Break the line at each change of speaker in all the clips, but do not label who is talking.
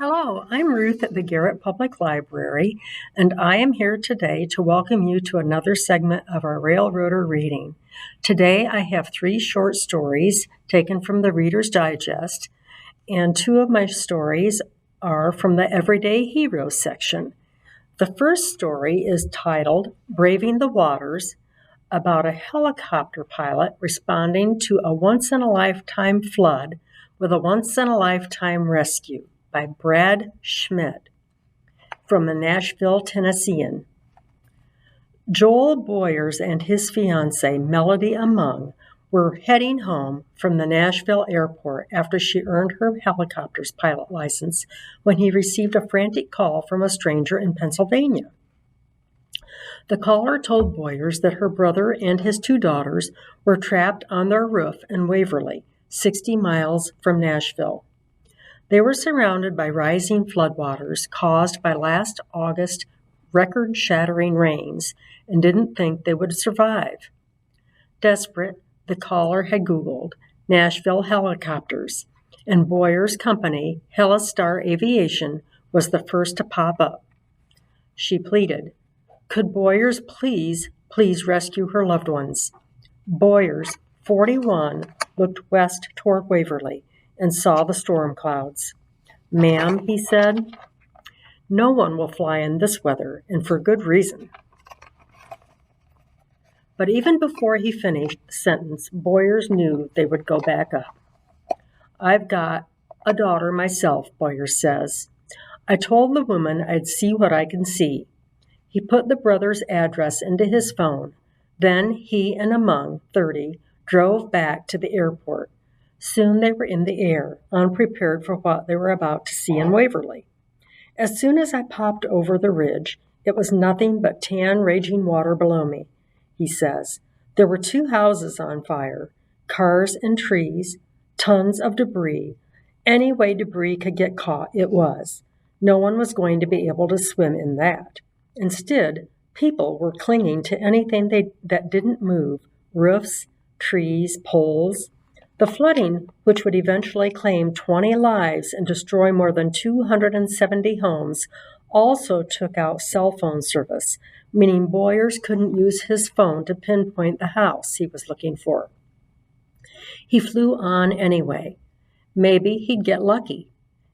Hello, I'm Ruth at the Garrett Public Library, and I am here today to welcome you to another segment of our Railroader reading. Today I have 3 short stories taken from the Reader's Digest, and 2 of my stories are from the Everyday Heroes section. The first story is titled Braving the Waters, about a helicopter pilot responding to a once-in-a-lifetime flood with a once-in-a-lifetime rescue by Brad Schmidt from the Nashville Tennessean. Joel Boyers and his fiancée, Melody Among, were heading home from the Nashville airport after she earned her helicopter's pilot license when he received a frantic call from a stranger in Pennsylvania. The caller told Boyers that her brother and his 2 daughters were trapped on their roof in Waverly, 60 miles from Nashville. They were surrounded by rising floodwaters caused by last August record-shattering rains and didn't think they would survive. Desperate, the caller had Googled Nashville helicopters, and Boyers' company, Helistar Aviation, was the first to pop up. She pleaded, "Could Boyers please rescue her loved ones?" Boyers, 41, looked west toward Waverly and saw the storm clouds. "Ma'am," he said, "no one will fly in this weather, and for good reason." But even before he finished the sentence, Boyers knew they would go back up. "I've got a daughter myself," Boyers says. "I told the woman I'd see what I can see." He put the brother's address into his phone. Then he and Among, 30, drove back to the airport. Soon they were in the air, unprepared for what they were about to see in Waverly. "As soon as I popped over the ridge, it was nothing but tan, raging water below me," he says. "There were 2 houses on fire, cars and trees, tons of debris. Any way debris could get caught, it was. No one was going to be able to swim in that. Instead, people were clinging to anything that didn't move, roofs, trees, poles. The flooding, which would eventually claim 20 lives and destroy more than 270 homes, also took out cell phone service, meaning Boyers couldn't use his phone to pinpoint the house he was looking for. He flew on anyway. Maybe he'd get lucky.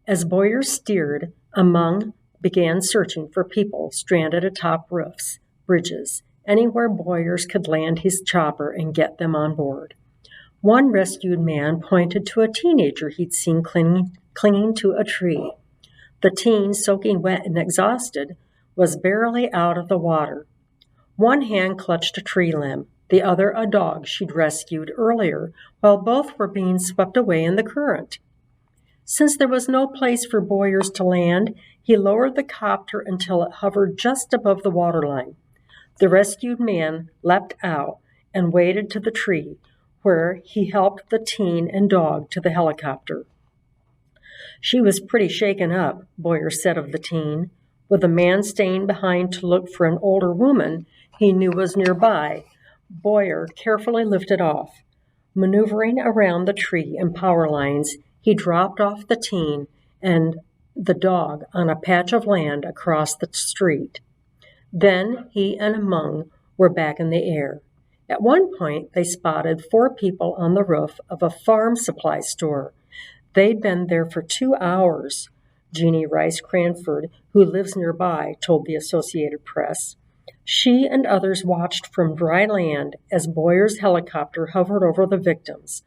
As Boyers steered, Among began searching for people stranded atop roofs, bridges, anywhere Boyers could land his chopper and get them on board. One rescued man pointed to a teenager he'd seen clinging to a tree. The teen, soaking wet and exhausted, was barely out of the water. One hand clutched a tree limb, the other a dog she'd rescued earlier, while both were being swept away in the current. Since there was no place for Boyers to land, he lowered the copter until it hovered just above the waterline. The rescued man leapt out and waded to the tree, where he helped the teen and dog to the helicopter. "She was pretty shaken up," Boyers said of the teen. With a man staying behind to look for an older woman he knew was nearby, Boyer carefully lifted off. Maneuvering around the tree and power lines, he dropped off the teen and the dog on a patch of land across the street. Then he and Among were back in the air. At one point, they spotted 4 people on the roof of a farm supply store. They'd been there for 2 hours, Jeannie Rice Cranford, who lives nearby, told the Associated Press. She and others watched from dry land as Boyers' helicopter hovered over the victims.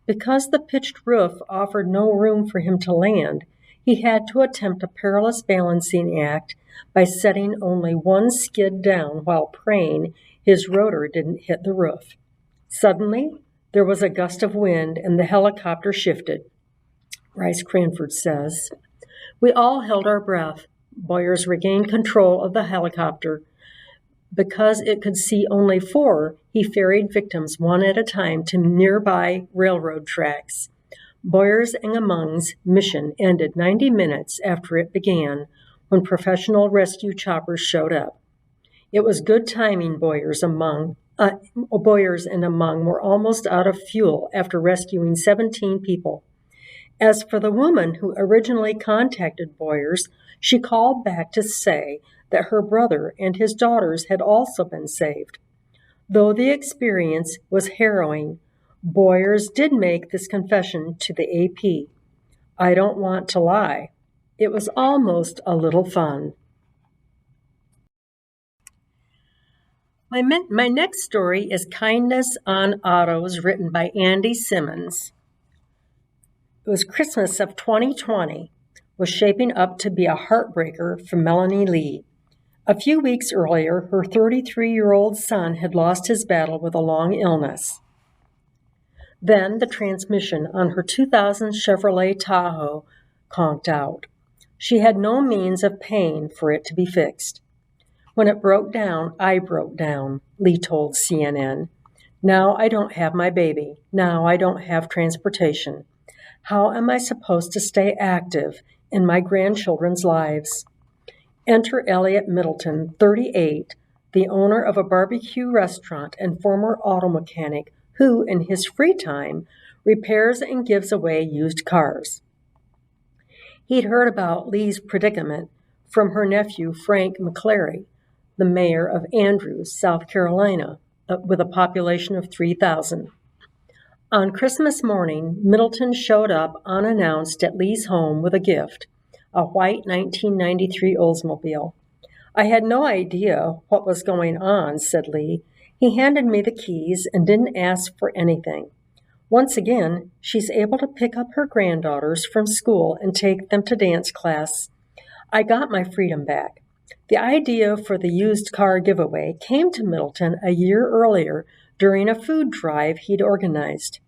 Because the pitched roof offered no room for him to land, he had to attempt a perilous balancing act by setting only one skid down while praying his rotor didn't hit the roof. Suddenly, there was a gust of wind and the helicopter shifted, Rice Cranford says. "We all held our breath. Boyers regained control of the helicopter. Because it could see only 4, he ferried victims one at a time to nearby railroad tracks. Boyers and Among's mission ended 90 minutes after it began, when professional rescue choppers showed up. It was good timing. Boyers and Among were almost out of fuel after rescuing 17 people. As for the woman who originally contacted Boyers, she called back to say that her brother and his daughters had also been saved. Though the experience was harrowing, Boyers did make this confession to the AP. "I don't want to lie. It was almost a little fun." My next story is Kindness on Autos, written by Andy Simmons. It was Christmas of 2020, was shaping up to be a heartbreaker for Melanie Lee. A few weeks earlier, her 33-year-old son had lost his battle with a long illness. Then the transmission on her 2000 Chevrolet Tahoe conked out. She had no means of paying for it to be fixed. "When it broke down, I broke down," Lee told CNN. "Now I don't have my baby. Now I don't have transportation. How am I supposed to stay active in my grandchildren's lives?" Enter Elliot Middleton, 38, the owner of a barbecue restaurant and former auto mechanic who, in his free time, repairs and gives away used cars. He'd heard about Lee's predicament from her nephew, Frank McClary, the mayor of Andrews, South Carolina, with a population of 3,000. On Christmas morning, Middleton showed up unannounced at Lee's home with a gift, a white 1993 Oldsmobile. "I had no idea what was going on," said Lee. "He handed me the keys and didn't ask for anything. Once again, she's able to pick up her granddaughters from school and take them to dance class. I got my freedom back." The idea for the used car giveaway came to Middleton a year earlier during a food drive he'd organized.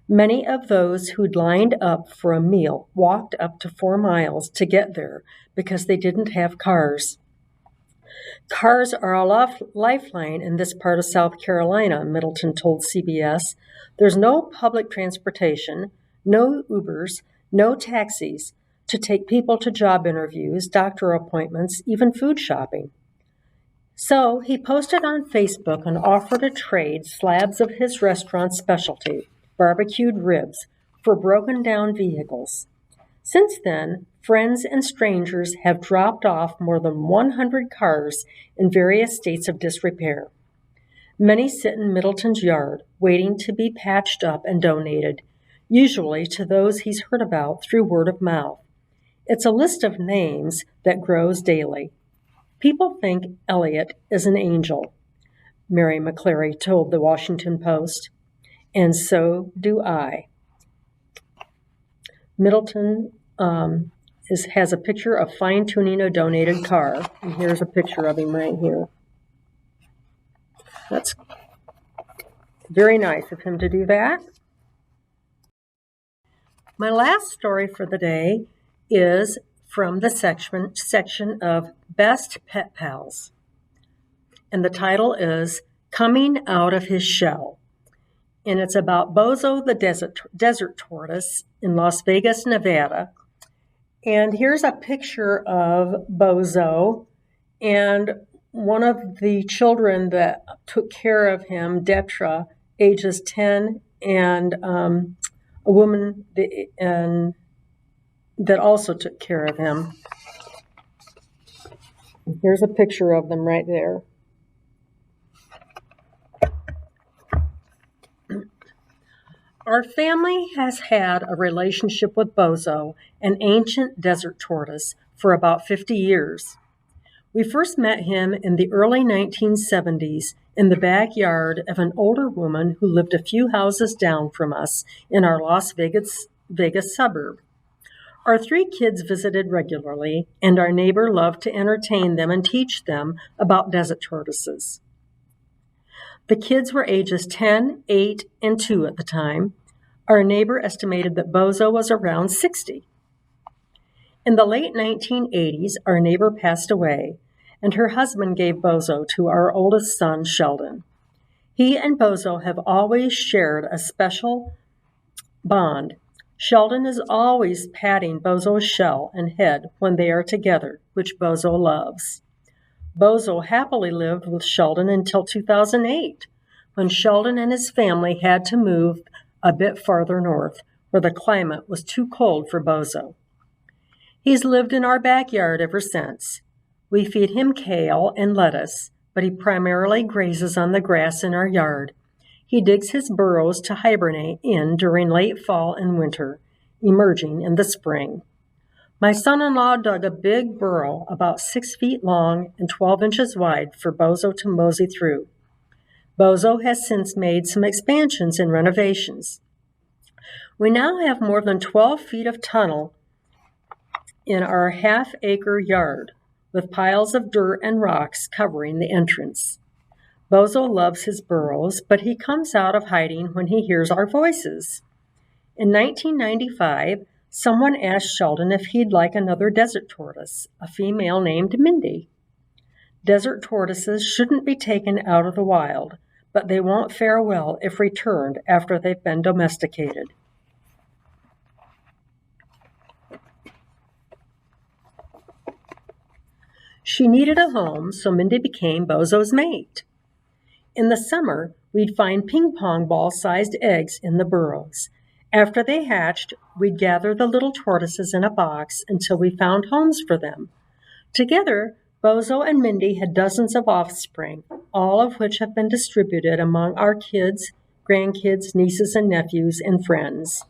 Many of those who'd lined up for a meal walked up to 4 miles to get there because they didn't have cars. "Cars are a lifeline in this part of South Carolina," Middleton told CBS. "There's no public transportation, no Ubers, no taxis to take people to job interviews, doctor appointments, even food shopping." So he posted on Facebook an offer to trade slabs of his restaurant's specialty, barbecued ribs, for broken down vehicles. Since then, friends and strangers have dropped off more than 100 cars in various states of disrepair. Many sit in Middleton's yard, waiting to be patched up and donated, usually to those he's heard about through word of mouth. It's a list of names that grows daily. "People think Elliot is an angel," Mary McClary told the Washington Post. "And so do I." Middleton has a picture of fine-tuning a donated car. And here's a picture of him right here. That's very nice of him to do that. My last story for the day is from the section of Best Pet Pals. And the title is Coming Out of His Shell. And it's about Bozo the desert tortoise in Las Vegas, Nevada. And here's a picture of Bozo and one of the children that took care of him, Detra, ages 10, and a woman that also took care of him. Here's a picture of them right there. Our family has had a relationship with Bozo, an ancient desert tortoise, for about 50 years. We first met him in the early 1970s in the backyard of an older woman who lived a few houses down from us in our Las Vegas suburb. Our 3 kids visited regularly, and our neighbor loved to entertain them and teach them about desert tortoises. The kids were ages 10, 8, and 2 at the time. Our neighbor estimated that Bozo was around 60. In the late 1980s, our neighbor passed away, and her husband gave Bozo to our oldest son, Sheldon. He and Bozo have always shared a special bond. Sheldon is always patting Bozo's shell and head when they are together, which Bozo loves. Bozo happily lived with Sheldon until 2008, when Sheldon and his family had to move a bit farther north, where the climate was too cold for Bozo. He's lived in our backyard ever since. We feed him kale and lettuce, but he primarily grazes on the grass in our yard. He digs his burrows to hibernate in during late fall and winter, emerging in the spring. My son-in-law dug a big burrow about 6 feet long and 12 inches wide for Bozo to mosey through. Bozo has since made some expansions and renovations. We now have more than 12 feet of tunnel in our half-acre yard, with piles of dirt and rocks covering the entrance. Bozo loves his burrows, but he comes out of hiding when he hears our voices. In 1995, someone asked Sheldon if he'd like another desert tortoise, a female named Mindy. Desert tortoises shouldn't be taken out of the wild, but they won't fare well if returned after they've been domesticated. She needed a home, so Mindy became Bozo's mate. In the summer, we'd find ping-pong ball-sized eggs in the burrows. After they hatched, we'd gather the little tortoises in a box until we found homes for them. Together, Bozo and Mindy had dozens of offspring, all of which have been distributed among our kids, grandkids, nieces and nephews, and friends.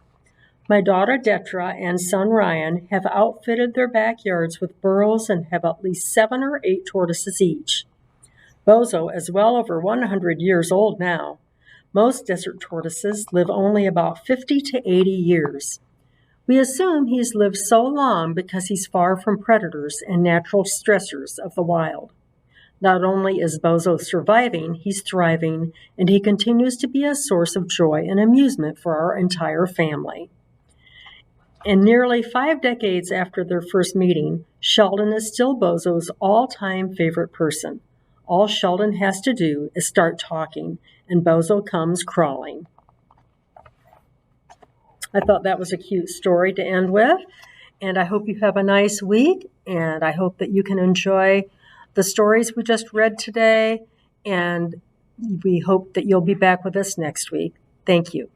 My daughter Detra and son Ryan have outfitted their backyards with burrows and have at least 7 or 8 tortoises each. Bozo is well over 100 years old now. Most desert tortoises live only about 50 to 80 years. We assume he's lived so long because he's far from predators and natural stressors of the wild. Not only is Bozo surviving, he's thriving, and he continues to be a source of joy and amusement for our entire family. And nearly 5 decades after their first meeting, Sheldon is still Bozo's all-time favorite person. All Sheldon has to do is start talking, and Bozo comes crawling. I thought that was a cute story to end with, and I hope you have a nice week, and I hope that you can enjoy the stories we just read today, and we hope that you'll be back with us next week. Thank you.